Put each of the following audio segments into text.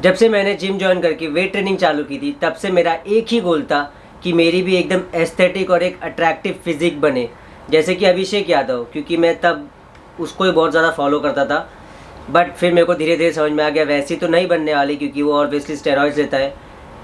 जब से मैंने जिम ज्वाइन करके वेट ट्रेनिंग चालू की थी तब से मेरा एक ही गोल था कि मेरी भी एकदम एस्थेटिक और एक अट्रैक्टिव फिजिक बने, जैसे कि अभिषेक यादव, क्योंकि मैं तब उसको ही बहुत ज़्यादा फॉलो करता था। बट फिर मेरे को धीरे धीरे समझ में आ गया वैसी तो नहीं बनने वाली, क्योंकि वो ऑब्वियसली स्टेरॉइड्स लेता है,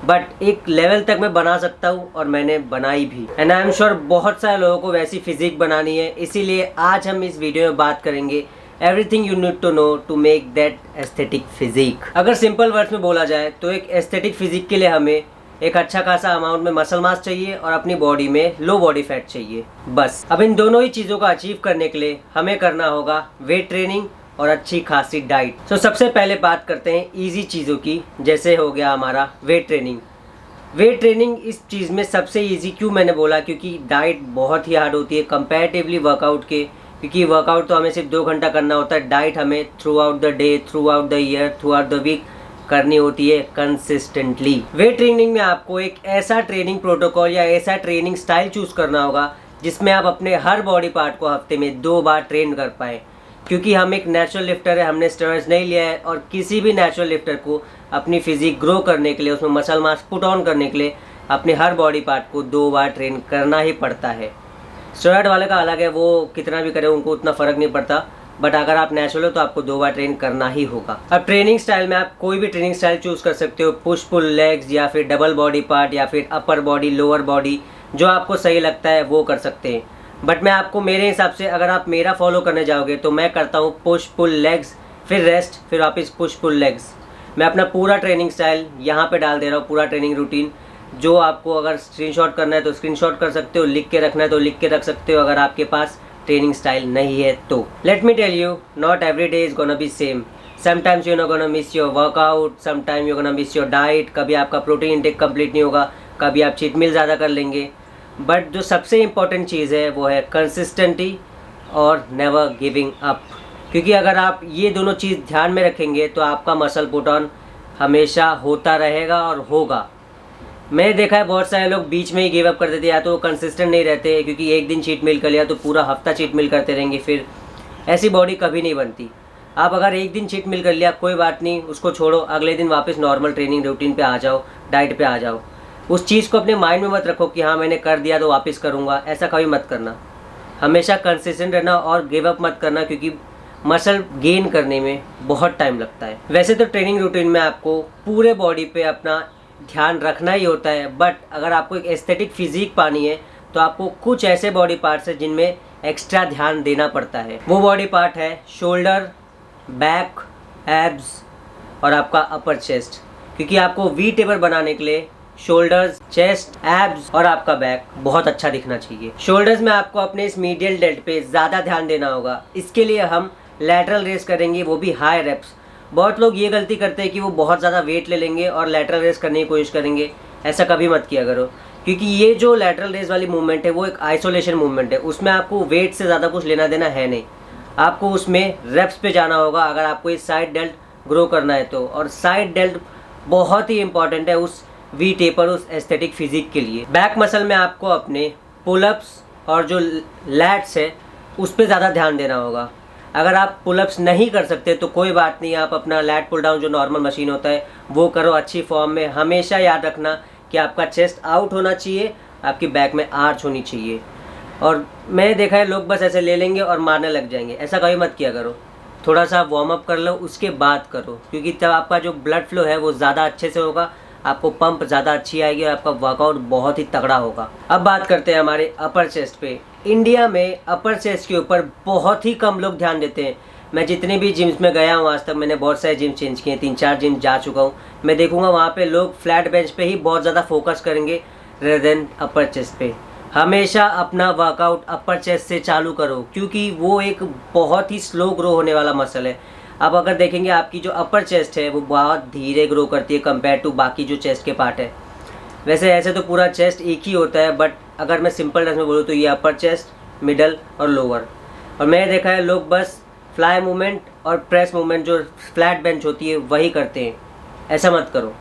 बट एक लेवल तक मैं बना सकता हूँ और मैंने बनाई भी। एंड आई एम श्योर बहुत सारे लोगों को वैसी फिजिक बनानी है, इसीलिए आज हम इस वीडियो में बात करेंगे everything you need to know to make that aesthetic physique. अगर सिंपल वर्ड्स में बोला जाए तो एक एस्थेटिक फिजिक के लिए हमें एक अच्छा खासा अमाउंट में मसल मास चाहिए और अपनी बॉडी में लो बॉडी फैट चाहिए, बस। अब इन दोनों ही चीज़ों को अचीव करने के लिए हमें करना होगा वेट ट्रेनिंग और अच्छी खासी डाइट। सबसे पहले बात करते हैं इजी चीज़ों की, जैसे हो गया हमारा वेट ट्रेनिंग। वेट ट्रेनिंग इस चीज़ में सबसे इजी क्यों मैंने बोला, क्योंकि डाइट बहुत ही हार्ड होती है कंपैरेटिवली वर्कआउट के, क्योंकि वर्कआउट तो हमें सिर्फ 2 घंटा करना होता है, डाइट हमें throughout the day, throughout the year, throughout the week करनी होती है कंसिस्टेंटली। वेट ट्रेनिंग में आपको एक ऐसा ट्रेनिंग प्रोटोकॉल या ऐसा ट्रेनिंग स्टाइल चूज़ करना होगा जिसमें आप अपने हर बॉडी पार्ट को हफ्ते में 2 बार ट्रेन कर पाएँ, क्योंकि हम एक नेचुरल लिफ्टर है, हमने स्टेरॉइड्स नहीं लिया है, और किसी भी नेचुरल लिफ्टर को अपनी फिजिक ग्रो करने के लिए, उसमें मसल मास पुट ऑन करने के लिए अपने हर बॉडी पार्ट को 2 बार ट्रेन करना ही पड़ता है। स्टेरॉइड वाले का अलग है, वो कितना भी करे उनको उतना फ़र्क नहीं पड़ता, बट अगर आप नेचुरल हो तो आपको 2 बार ट्रेन करना ही होगा। अब ट्रेनिंग स्टाइल में आप कोई भी ट्रेनिंग स्टाइल चूज़ कर सकते हो, पुश पुल लेग्स या फिर डबल बॉडी पार्ट या फिर अपर बॉडी लोअर बॉडी, जो आपको सही लगता है वो कर सकते हैं। बट मैं आपको मेरे हिसाब से, अगर आप मेरा फॉलो करने जाओगे तो मैं करता हूँ पुश पुल लेग्स, फिर रेस्ट, फिर वापस पुश पुल लेग्स। मैं अपना पूरा ट्रेनिंग स्टाइल यहाँ पे डाल दे रहा हूँ, पूरा ट्रेनिंग रूटीन, जो आपको अगर स्क्रीनशॉट करना है तो स्क्रीनशॉट कर सकते हो, लिख के रखना है तो लिख के रख सकते हो, अगर आपके पास ट्रेनिंग स्टाइल नहीं है तो। Let me tell you, not every day is gonna be same. Sometimes you know gonna miss your workout, sometime you gonna miss your diet, कभी आपका प्रोटीन इंटेक कंप्लीट नहीं होगा, कभी आप चीट मील ज़्यादा कर लेंगे। बट जो सबसे इम्पॉर्टेंट चीज़ है वो है कंसिस्टेंटी और नेवर गिविंग अप, क्योंकि अगर आप ये दोनों चीज़ ध्यान में रखेंगे तो आपका मसल पुट ऑन हमेशा होता रहेगा और होगा। मैंने देखा है बहुत सारे लोग बीच में ही गिव अप कर देते हैं, या तो वो कंसिस्टेंट नहीं रहते, क्योंकि एक दिन चीट मील कर लिया तो पूरा हफ्ता चीट मील करते रहेंगे, फिर ऐसी बॉडी कभी नहीं बनती। आप अगर एक दिन चीट मील कर लिया कोई बात नहीं, उसको छोड़ो, अगले दिन वापस नॉर्मल ट्रेनिंग रूटीन पे आ जाओ, डाइट पे आ जाओ। उस चीज़ को अपने माइंड में मत रखो कि हाँ मैंने कर दिया तो वापस करूँगा, ऐसा कभी मत करना। हमेशा कंसिस्टेंट रहना और गिव अप मत करना, क्योंकि मसल गेन करने में बहुत टाइम लगता है। वैसे तो ट्रेनिंग रूटीन में आपको पूरे बॉडी पे अपना ध्यान रखना ही होता है, बट अगर आपको एक एस्थेटिक फिजिक पानी है तो आपको कुछ ऐसे बॉडी पार्ट्स हैं जिनमें एक्स्ट्रा ध्यान देना पड़ता है। वो बॉडी पार्ट है शोल्डर, बैक, एब्स और आपका अपर चेस्ट, क्योंकि आपको वी टेपर बनाने के लिए शोल्डर्स, चेस्ट, एब्स और आपका बैक बहुत अच्छा दिखना चाहिए। शोल्डर्स में आपको अपने इस मीडियल डेल्ट पे ज़्यादा ध्यान देना होगा, इसके लिए हम लैटरल रेस करेंगे, वो भी हाई रेप्स। बहुत लोग ये गलती करते हैं कि वो बहुत ज़्यादा वेट ले लेंगे और लैटरल रेस करने की कोशिश करेंगे, ऐसा कभी मत किया करो, क्योंकि ये जो लैटरल रेस वाली मूवमेंट है वो एक आइसोलेशन मूवमेंट है, उसमें आपको वेट से ज़्यादा कुछ लेना देना है नहीं। आपको उसमें रेप्स पे जाना होगा अगर आपको इस साइड डेल्ट ग्रो करना है तो, और साइड डेल्ट बहुत ही इंपॉर्टेंट है उस वी टेपर, उस एस्थेटिक फिजिक के लिए। बैक मसल में आपको अपने पुलअप्स और जो लैट्स है उस पर ज़्यादा ध्यान देना होगा। अगर आप पुलअप्स नहीं कर सकते तो कोई बात नहीं, आप अपना लैट पुल डाउन जो नॉर्मल मशीन होता है वो करो अच्छी फॉर्म में। हमेशा याद रखना कि आपका चेस्ट आउट होना चाहिए, आपकी बैक में आर्च होनी चाहिए। और मैंने देखा है लोग बस ऐसे ले लेंगे और मारने लग जाएंगे, ऐसा कभी मत किया करो। थोड़ा सा वार्म अप कर लो उसके बाद करो, क्योंकि तब आपका जो ब्लड फ्लो है वो ज़्यादा अच्छे से होगा, आपको पंप ज़्यादा अच्छी आएगी और आपका वर्कआउट बहुत ही तगड़ा होगा। अब बात करते हैं हमारे अपर चेस्ट पे। इंडिया में अपर चेस्ट के ऊपर बहुत ही कम लोग ध्यान देते हैं। मैं जितने भी जिम्स में गया हूँ आज तक, मैंने बहुत सारे जिम चेंज किए, 3-4 जिम जा चुका हूँ, मैं देखूँगा वहाँ पे लोग फ्लैट बेंच पे ही बहुत ज़्यादा फोकस करेंगे रेदर देन अपर चेस्ट पे। हमेशा अपना वर्कआउट अपर चेस्ट से चालू करो, क्योंकि वो एक बहुत ही स्लो ग्रो होने वाला मसल है। आप अगर देखेंगे आपकी जो अपर चेस्ट है वो बहुत धीरे ग्रो करती है कंपेयर टू बाकी जो चेस्ट के पार्ट है। वैसे ऐसे तो पूरा चेस्ट एक ही होता है, बट अगर मैं सिंपल टर्म्स में बोलूँ तो ये अपर चेस्ट, मिडल और लोअर। और मैंने देखा है लोग बस फ्लाई मूवमेंट और प्रेस मूवमेंट जो फ्लैट बेंच होती है वही करते हैं, ऐसा मत करो।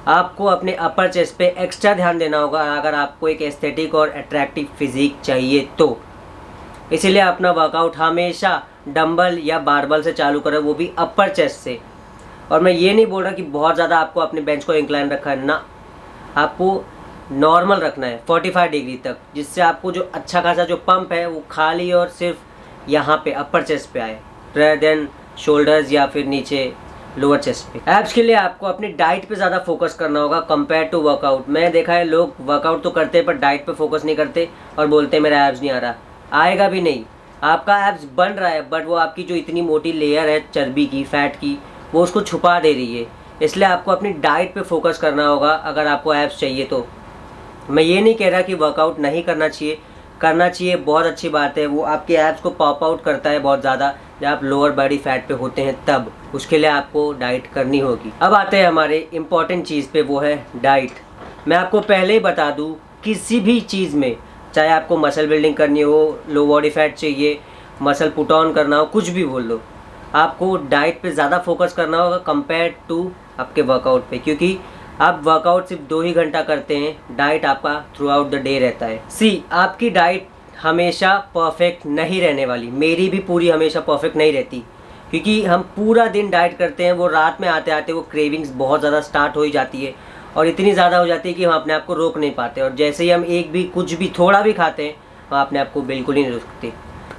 आपको अपने अपर चेस्ट पे एक्स्ट्रा ध्यान देना होगा अगर आपको एक एस्थेटिक और अट्रैक्टिव फिजिक चाहिए तो। इसीलिए अपना वर्कआउट हमेशा डंबल या बारबल से चालू करें, वो भी अपर चेस्ट से। और मैं ये नहीं बोल रहा कि बहुत ज़्यादा आपको अपने बेंच को इंक्लाइन रखा है ना, आपको नॉर्मल रखना है 45 डिग्री तक, जिससे आपको जो अच्छा खासा जो पंप है वो खाली और सिर्फ यहाँ पे अपर चेस्ट पे आए, रेदर देन शोल्डर्स या फिर नीचे लोअर चेस्ट पे। एब्स के लिए आपको अपनी डाइट पे ज़्यादा फोकस करना होगा कंपेयर टू वर्कआउट। मैं देखा है लोग वर्कआउट तो करते हैं पर डाइट पे फोकस नहीं करते और बोलते हैं मेरा एब्स नहीं आ रहा। आएगा भी नहीं, आपका एब्स बन रहा है बट वो आपकी जो इतनी मोटी लेयर है चर्बी की, फैट की, वो उसको छुपा दे रही है। इसलिए आपको अपनी डाइट पे फोकस करना होगा अगर आपको एब्स चाहिए तो। मैं ये नहीं कह रहा कि वर्कआउट नहीं करना चाहिए, करना चाहिए, बहुत अच्छी बात है, वो आपके एब्स को पॉप आउट करता है बहुत ज़्यादा जब आप लोअर बॉडी फैट पे होते हैं, तब उसके लिए आपको डाइट करनी होगी। अब आते हैं हमारे इम्पॉर्टेंट चीज़ पे, वो है डाइट। मैं आपको पहले ही बता दूँ, किसी भी चीज़ में, चाहे आपको मसल बिल्डिंग करनी हो, लो बॉडी फैट चाहिए, मसल पुट ऑन करना हो, कुछ भी बोल लो, आपको डाइट पे ज़्यादा फोकस करना होगा कंपेयर टू आपके वर्कआउट पे, क्योंकि आप वर्कआउट सिर्फ 2 ही घंटा करते हैं, डाइट आपका थ्रू आउट द डे रहता है। आपकी डाइट हमेशा परफेक्ट नहीं रहने वाली, मेरी भी पूरी हमेशा परफेक्ट नहीं रहती, क्योंकि हम पूरा दिन डाइट करते हैं, वो रात में आते आते वो क्रेविंग्स बहुत ज़्यादा स्टार्ट हो ही जाती है और इतनी ज़्यादा हो जाती है कि हम अपने आप को रोक नहीं पाते, और जैसे ही हम एक भी कुछ भी थोड़ा भी खाते हैं हम अपने आप को बिल्कुल ही नहीं रोक सकते।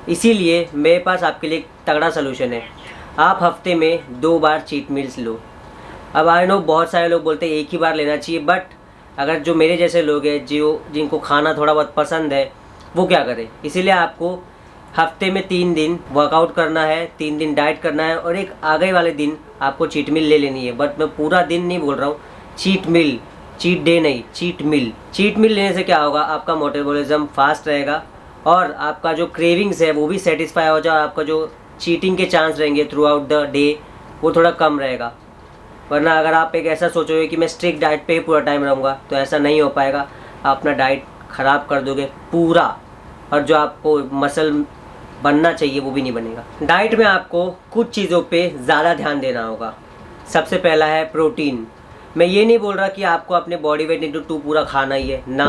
इसीलिए मेरे पास आपके लिए एक तगड़ा सोल्यूशन है, आप हफ्ते में 2 बार चीट मील्स लो। अब आई नो बहुत सारे लोग बोलते हैं एक ही बार लेना चाहिए, बट अगर जो मेरे जैसे लोग हैं जिनको खाना थोड़ा बहुत पसंद है, वो क्या करें। इसीलिए आपको हफ्ते में 3 दिन वर्कआउट करना है, 3 दिन डाइट करना है और एक आगे वाले दिन आपको चीट मील ले लेनी है। बट मैं पूरा दिन नहीं बोल रहा हूँ, चीट मील, चीट डे नहीं, चीट मील। चीट मील लेने से क्या होगा, आपका मेटाबॉलिज्म फास्ट रहेगा और आपका जो क्रेविंग्स है वो भी सेटिस्फाई हो जाए, आपका जो चीटिंग के चांस रहेंगे थ्रू आउट द डे वो थोड़ा कम रहेगा। वरना अगर आप एक ऐसा सोचोगे कि मैं स्ट्रिक्ट डाइट पे ही पूरा टाइम रहूँगा, तो ऐसा नहीं हो पाएगा, आप अपना डाइट ख़राब कर दोगे पूरा, और जो आपको मसल बनना चाहिए वो भी नहीं बनेगा। डाइट में आपको कुछ चीज़ों पे ज़्यादा ध्यान देना होगा। सबसे पहला है प्रोटीन। मैं ये नहीं बोल रहा कि आपको अपने बॉडी वेट इंटू 2 पूरा खाना ही है ना,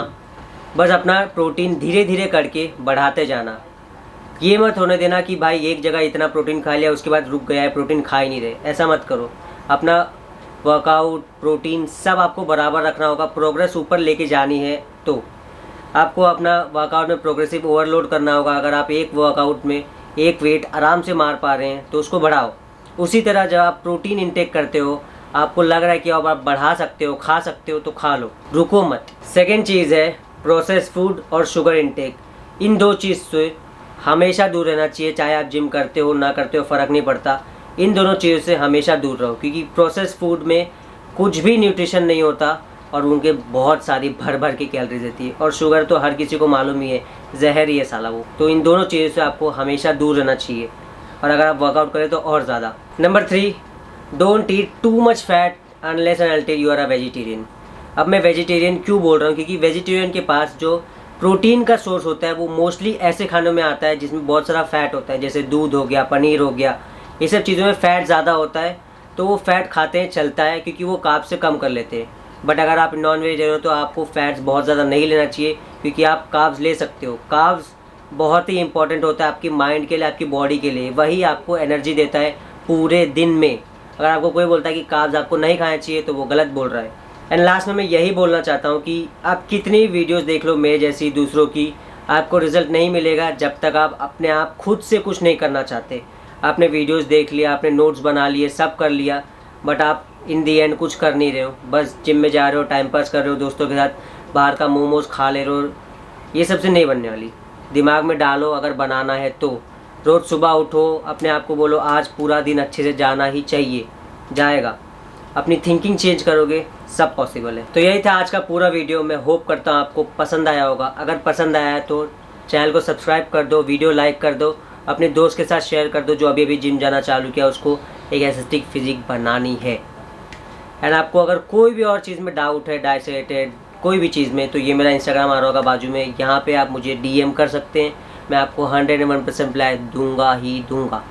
बस अपना प्रोटीन धीरे धीरे करके बढ़ाते जाना। ये मत होने देना कि भाई एक जगह इतना प्रोटीन खा लिया उसके बाद रुक गया है, प्रोटीन खा ही नहीं रहे, ऐसा मत करो। अपना वर्कआउट, प्रोटीन सब आपको बराबर रखना होगा। प्रोग्रेस ऊपर लेके जानी है तो आपको अपना वर्कआउट में प्रोग्रेसिव ओवरलोड करना होगा। अगर आप एक वर्कआउट में एक वेट आराम से मार पा रहे हैं तो उसको बढ़ाओ। उसी तरह जब आप प्रोटीन इंटेक करते हो, आपको लग रहा है कि अब आप बढ़ा सकते हो, खा सकते हो, तो खा लो, रुको मत। सेकेंड चीज़ है प्रोसेस फूड और शुगर इंटेक। इन 2 चीज़ से हमेशा दूर रहना चाहिए, चाहे आप जिम करते हो ना करते हो, फ़र्क नहीं पड़ता। इन दोनों चीज़ों से हमेशा दूर रहो, क्योंकि प्रोसेस फूड में कुछ भी न्यूट्रिशन नहीं होता और उनके बहुत सारी भर भर की कैलोरीज रहती है, और शुगर तो हर किसी को मालूम ही है, जहर ही है साला वो। तो इन दोनों चीज़ों से आपको हमेशा दूर रहना चाहिए, और अगर आप वर्कआउट करें तो और ज़्यादा। Number 3, don't eat too much fat unless and until you are a vegetarian. अब मैं वेजिटेरियन क्यों बोल रहा हूँ, क्योंकि वेजिटेरियन के पास जो प्रोटीन का सोर्स होता है वो मोस्टली ऐसे खानों में आता है जिसमें बहुत सारा फैट होता है, जैसे दूध हो गया, पनीर हो गया, ये सब चीज़ों में फ़ैट ज़्यादा होता है, तो वो फ़ैट खाते हैं, चलता है, क्योंकि वो कार्ब्स से कम कर लेते हैं। बट अगर आप नॉन वेजिटेरियन हो तो आपको फैट्स बहुत ज़्यादा नहीं लेना चाहिए, क्योंकि आप कार्ब्स ले सकते हो। कार्ब्स बहुत ही इंपॉर्टेंट होता है आपकी माइंड के लिए, आपकी बॉडी के लिए, वही आपको एनर्जी देता है पूरे दिन में। अगर आपको कोई बोलता है कि कार्ब्स आपको नहीं खाने चाहिए तो वो गलत बोल रहा है। एंड लास्ट में मैं यही बोलना चाहता हूँ कि आप कितनी वीडियोज़ देख लो मेरे जैसी दूसरों की, आपको रिजल्ट नहीं मिलेगा जब तक आप अपने आप खुद से कुछ नहीं करना चाहते। आपने वीडियोस देख लिया, आपने नोट्स बना लिए, सब कर लिया, बट आप इन दी एंड कुछ कर नहीं रहे हो, बस जिम में जा रहे हो, टाइम पास कर रहे हो, दोस्तों के साथ बाहर का मोमोज खा ले रहे हो, ये सबसे नहीं बनने वाली। दिमाग में डालो, अगर बनाना है तो रोज़ सुबह उठो, अपने आप को बोलो आज पूरा दिन अच्छे से जाना ही चाहिए, जाएगा। अपनी थिंकिंग चेंज करोगे, सब पॉसिबल है। तो यही था आज का पूरा वीडियो। मैं होप करता हूँ आपको पसंद आया होगा। अगर पसंद आया है तो चैनल को सब्सक्राइब कर दो, वीडियो लाइक कर दो, अपने दोस्त के साथ शेयर कर दो जो अभी अभी जिम जाना चालू किया, उसको एक एस्थेटिक फिजिक बनानी है। एंड आपको अगर कोई भी और चीज़ में डाउट है, डाइट से रिलेटेड कोई भी चीज़ में, तो ये मेरा इंस्टाग्राम आ रहा होगा बाजू में, यहाँ पे आप मुझे DM कर सकते हैं। मैं आपको 101% रिप्लाई दूंगा ही दूंगा।